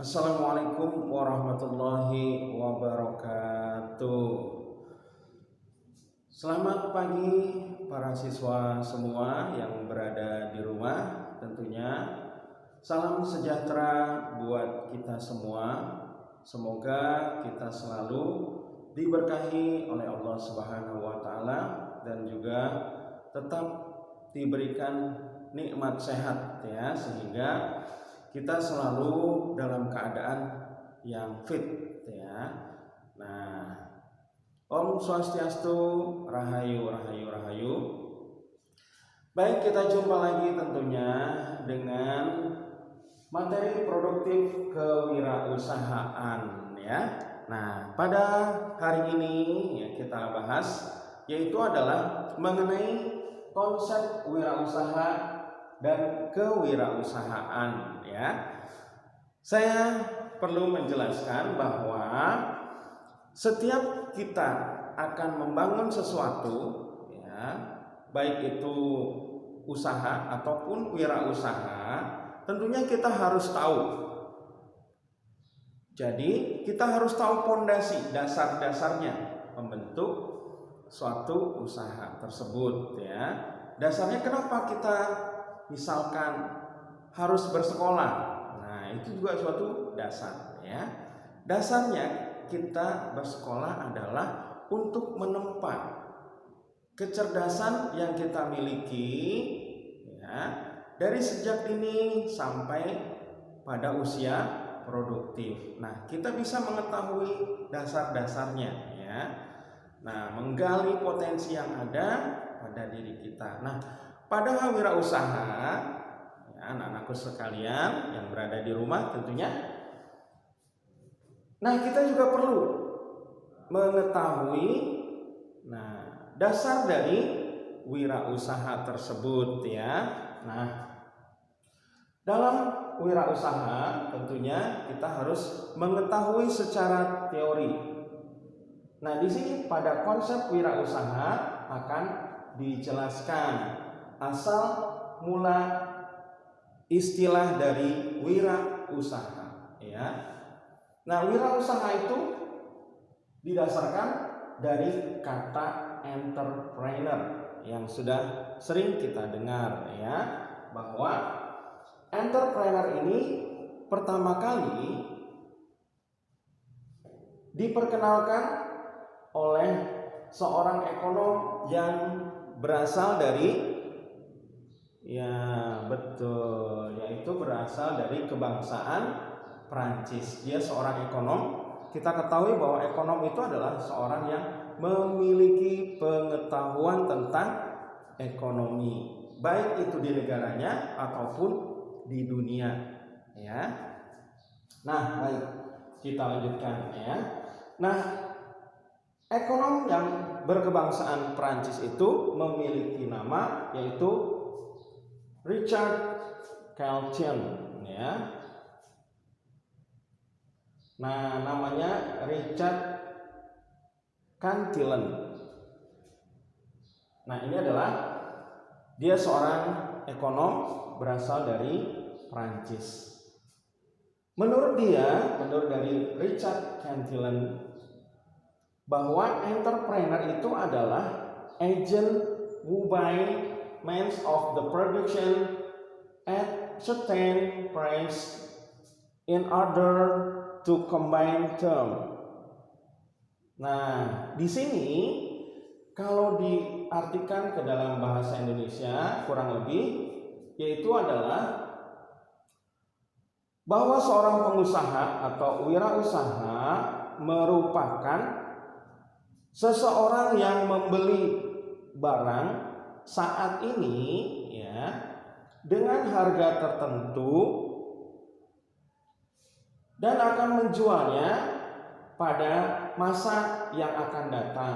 Assalamualaikum warahmatullahi wabarakatuh. Selamat pagi para siswa semua yang berada di rumah. Tentunya salam sejahtera buat kita semua. Semoga kita selalu diberkahi oleh Allah Subhanahu wa taala dan juga tetap diberikan nikmat sehat ya, sehingga kita selalu dalam keadaan yang fit ya. Nah, Om Swastiastu, Rahayu, Rahayu, Rahayu. Baik, kita jumpa lagi tentunya dengan materi produktif kewirausahaan ya. Nah, pada hari ini ya kita bahas yaitu adalah mengenai konsep wirausaha dan kewirausahaan ya. Saya perlu menjelaskan bahwa setiap kita akan membangun sesuatu ya, baik itu usaha ataupun wirausaha, tentunya kita harus tahu. Jadi kita harus tahu pondasi dasar-dasarnya membentuk suatu usaha tersebut ya. Dasarnya kenapa kita misalkan harus bersekolah. Nah, itu juga suatu dasar ya. Dasarnya kita bersekolah adalah untuk menempa kecerdasan yang kita miliki ya, dari sejak dini sampai pada usia produktif. Nah, kita bisa mengetahui dasar-dasarnya ya. Nah, menggali potensi yang ada pada diri kita. Nah, pada wirausaha, ya, anak-anakku sekalian yang berada di rumah tentunya. Nah, kita juga perlu mengetahui dasar dari wirausaha tersebut ya. Nah, dalam wirausaha tentunya kita harus mengetahui secara teori. Nah, di sini pada konsep wirausaha akan dijelaskan asal mula istilah dari wirausaha ya. Nah, wirausaha itu didasarkan dari kata entrepreneur yang sudah sering kita dengar ya, bahwa entrepreneur ini pertama kali diperkenalkan oleh seorang ekonom yang berasal dari yaitu berasal dari kebangsaan Prancis. Dia seorang ekonom. Kita ketahui bahwa ekonom itu adalah seorang yang memiliki pengetahuan tentang ekonomi, baik itu di negaranya ataupun di dunia ya. Nah, baik, kita lanjutkan ya. Nah, ekonom yang berkebangsaan Prancis itu memiliki nama yaitu Richard Cantillon ya. Nah, namanya Richard Cantillon. Nah, ini adalah dia seorang ekonom berasal dari Prancis. Menurut dari Richard Cantillon, bahwa entrepreneur itu adalah agent who by means of the production at certain price in order to combine term. Nah, di sini kalau diartikan ke dalam bahasa Indonesia kurang lebih yaitu adalah bahwa seorang pengusaha atau wirausaha merupakan seseorang yang membeli barang saat ini ya dengan harga tertentu dan akan menjualnya pada masa yang akan datang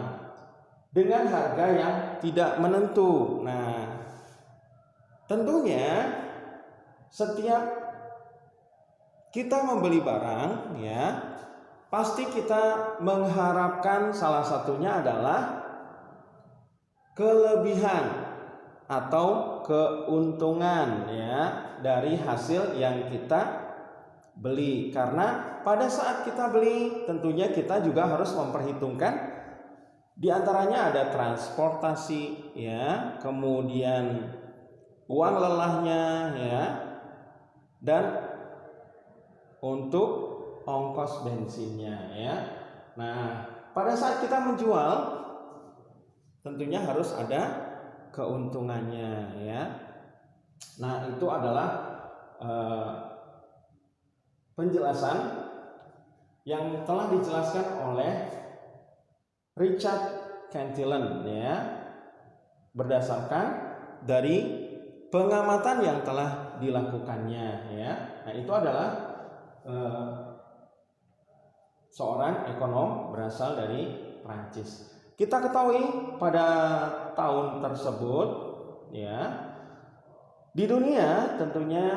dengan harga yang tidak menentu. Nah, tentunya setiap kita membeli barang ya, pasti kita mengharapkan salah satunya adalah kelebihan atau keuntungan ya dari hasil yang kita beli. Karena pada saat kita beli tentunya kita juga harus memperhitungkan di antaranya ada transportasi ya, kemudian uang lelahnya ya, dan untuk ongkos bensinnya ya. Nah, pada saat kita menjual tentunya harus ada keuntungannya ya. Nah, itu adalah penjelasan yang telah dijelaskan oleh Richard Cantillon ya, berdasarkan dari pengamatan yang telah dilakukannya ya. Nah, itu adalah seorang ekonom berasal dari Prancis. Kita ketahui pada tahun tersebut ya, di dunia tentunya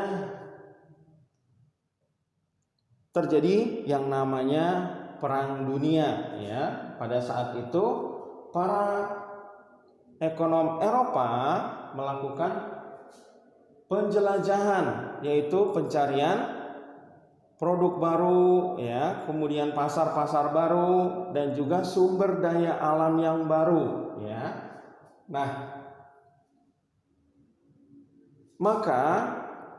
terjadi yang namanya Perang Dunia ya. Pada saat itu para ekonom Eropa melakukan penjelajahan, yaitu pencarian produk baru ya, kemudian pasar-pasar baru dan juga sumber daya alam yang baru ya. Nah, maka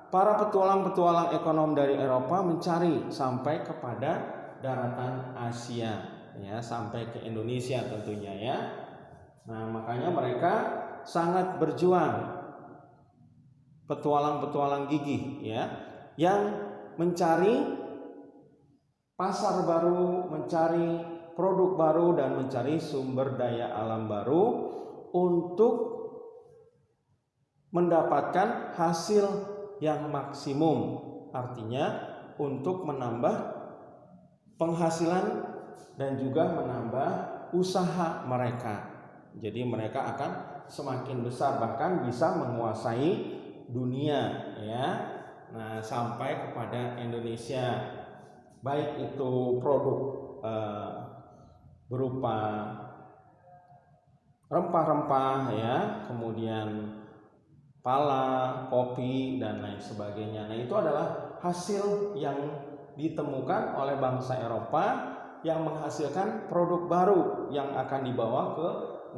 para petualang-petualang ekonom dari Eropa mencari sampai kepada daratan Asia ya, sampai ke Indonesia tentunya ya. Nah, makanya mereka sangat berjuang, petualang-petualang gigih ya, yang mencari pasar baru, mencari produk baru, dan mencari sumber daya alam baru untuk mendapatkan hasil yang maksimum. Artinya untuk menambah penghasilan dan juga menambah usaha mereka. Jadi mereka akan semakin besar, bahkan bisa menguasai dunia ya. Nah, sampai kepada Indonesia, baik itu produk berupa rempah-rempah ya, kemudian pala, kopi, dan lain sebagainya. Nah, itu adalah hasil yang ditemukan oleh bangsa Eropa yang menghasilkan produk baru yang akan dibawa ke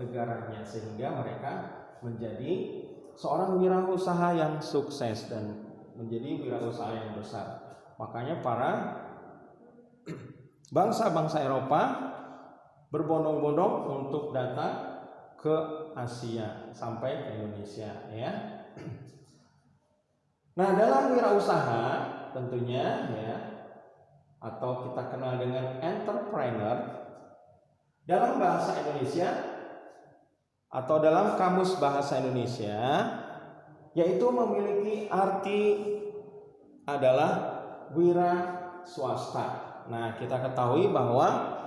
negaranya, sehingga mereka menjadi seorang wirausaha yang sukses dan menjadi wirausaha yang besar. Makanya para bangsa-bangsa Eropa berbondong-bondong untuk datang ke Asia sampai ke Indonesia ya. Nah, dalam wirausaha tentunya ya, atau kita kenal dengan entrepreneur dalam bahasa Indonesia atau dalam kamus bahasa Indonesia, yaitu memiliki arti adalah wira swasta. Nah, kita ketahui bahwa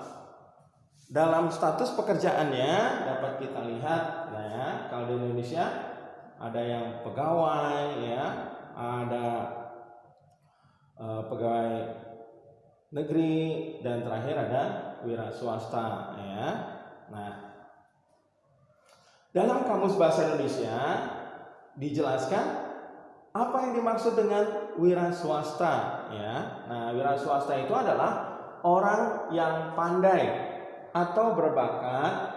dalam status pekerjaannya dapat kita lihat, nah ya, kalau di Indonesia ada yang pegawai ya, ada pegawai negeri, dan terakhir ada wira swasta ya. Nah, dalam kamus bahasa Indonesia dijelaskan apa yang dimaksud dengan wira swasta ya. Nah, wira swasta itu adalah orang yang pandai atau berbakat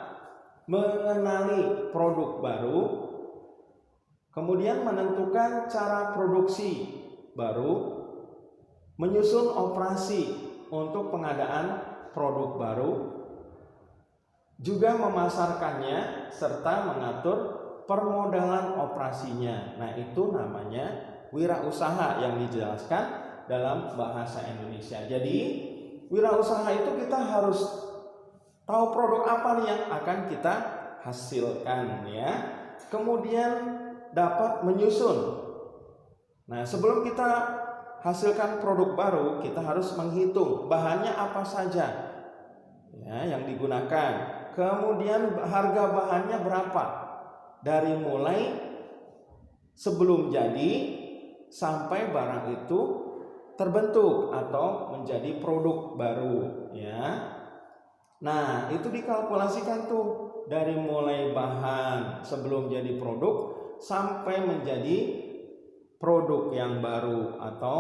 mengenali produk baru, kemudian menentukan cara produksi baru, menyusun operasi untuk pengadaan produk baru, juga memasarkannya serta mengatur permodalan operasinya. Nah, itu namanya wirausaha yang dijelaskan dalam bahasa Indonesia. Jadi, wirausaha itu kita harus tahu produk apa nih yang akan kita hasilkan ya. Kemudian dapat menyusun. Nah, sebelum kita hasilkan produk baru, kita harus menghitung bahannya apa saja ya yang digunakan. Kemudian harga bahannya berapa, dari mulai sebelum jadi sampai barang itu terbentuk atau menjadi produk baru ya. Nah, itu dikalkulasikan tuh dari mulai bahan sebelum jadi produk sampai menjadi produk yang baru atau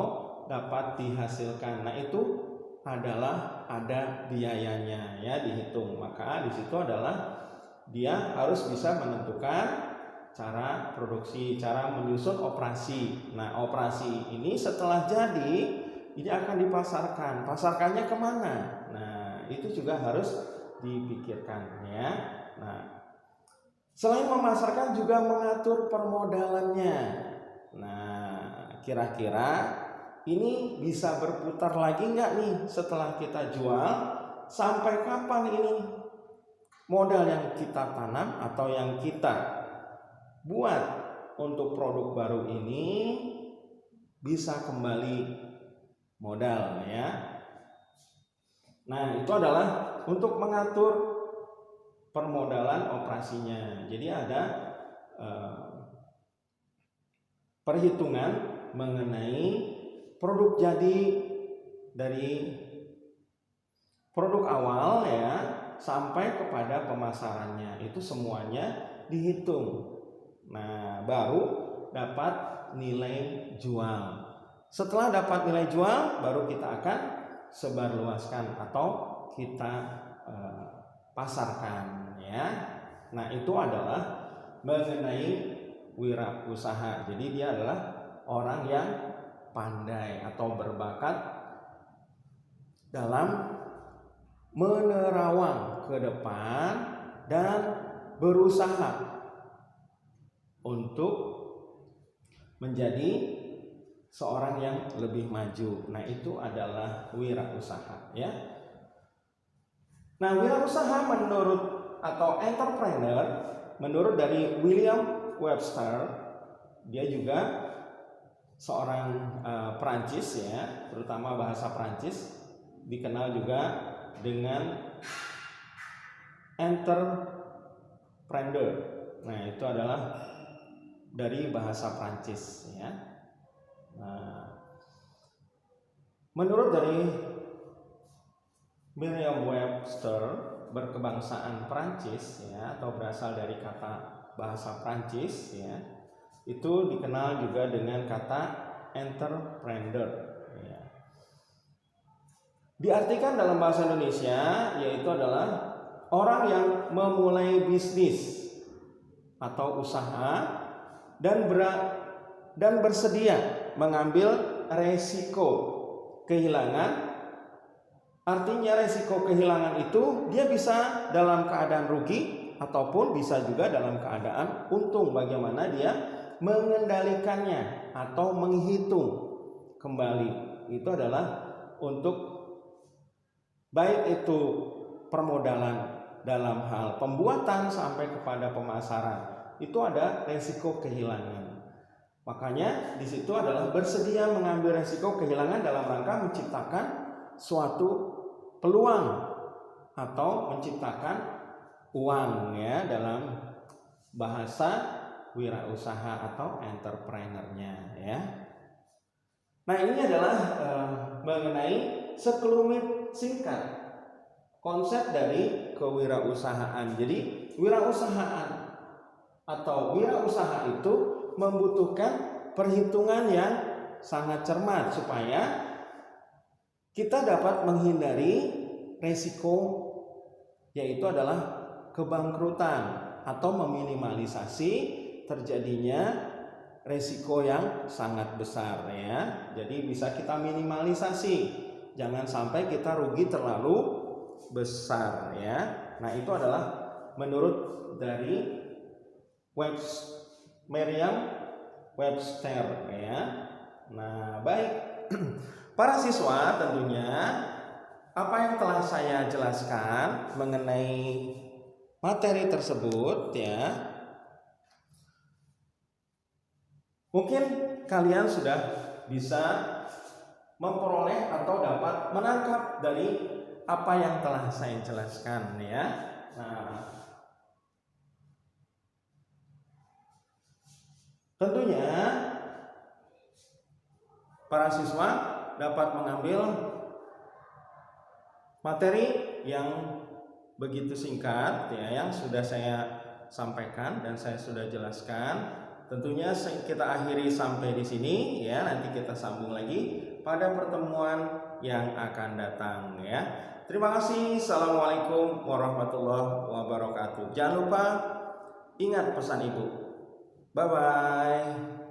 dapat dihasilkan. Nah, itu adalah ada biayanya ya dihitung. Maka di situ adalah dia harus bisa menentukan cara produksi, cara menyusun operasi. Nah, operasi ini setelah jadi ini akan dipasarkan. Pasarkannya kemana? Nah, itu juga harus dipikirkan ya. Nah, selain memasarkan juga mengatur permodalannya. Nah, kira-kira ini bisa berputar lagi nggak nih setelah kita jual? Sampai kapan ini modal yang kita tanam atau yang kita buat untuk produk baru ini bisa kembali modal ya. Nah, itu adalah untuk mengatur permodalan operasinya. Jadi ada perhitungan mengenai produk jadi dari produk awal ya sampai kepada pemasarannya, itu semuanya dihitung. Nah, baru dapat nilai jual. Setelah dapat nilai jual, baru kita akan sebarluaskan atau kita pasarkan ya. Nah, itu adalah mengenai wirausaha. Jadi dia adalah orang yang pandai atau berbakat dalam menerawang ke depan dan berusaha untuk menjadi seorang yang lebih maju. Nah, itu adalah wirausaha ya. Nah, wirausaha menurut atau entrepreneur menurut dari William Webster, dia juga seorang Perancis ya, terutama bahasa Perancis, dikenal juga dengan entrepreneur. Nah, itu adalah dari bahasa Perancis ya. Nah, menurut dari Merriam-Webster, berkebangsaan Perancis ya, atau berasal dari kata bahasa Perancis ya, itu dikenal juga dengan kata entrepreneur ya. Diartikan dalam bahasa Indonesia yaitu adalah orang yang memulai bisnis atau usaha dan bersedia mengambil resiko kehilangan. Artinya resiko kehilangan itu dia bisa dalam keadaan rugi ataupun bisa juga dalam keadaan untung. Bagaimana dia mengendalikannya atau menghitung kembali, itu adalah untuk baik itu permodalan dalam hal pembuatan sampai kepada pemasaran, itu ada resiko kehilangan. Makanya di situ adalah bersedia mengambil resiko kehilangan dalam rangka menciptakan suatu peluang atau menciptakan uang ya, dalam bahasa wirausaha atau entrepreneurnya ya. Nah, ini adalah mengenai sekelumit singkat konsep dari kewirausahaan. Jadi wirausahaan atau wirausaha itu membutuhkan perhitungan yang sangat cermat supaya kita dapat menghindari resiko, yaitu adalah kebangkrutan atau meminimalisasi terjadinya resiko yang sangat besar ya. Jadi bisa kita minimalisasi, jangan sampai kita rugi terlalu besar ya. Nah, itu adalah menurut dari Merriam-Webster ya. Nah, baik para siswa, tentunya apa yang telah saya jelaskan mengenai materi tersebut ya, mungkin kalian sudah bisa memperoleh atau dapat menangkap dari apa yang telah saya jelaskan ya. Nah, tentunya para siswa dapat mengambil materi yang begitu singkat ya, yang sudah saya sampaikan dan saya sudah jelaskan. tentunya kita akhiri sampai di sini ya. Nanti kita sambung lagi pada pertemuan yang akan datang ya. Terima kasih. Assalamualaikum warahmatullahi wabarakatuh. Jangan lupa ingat pesan Ibu. Bye bye.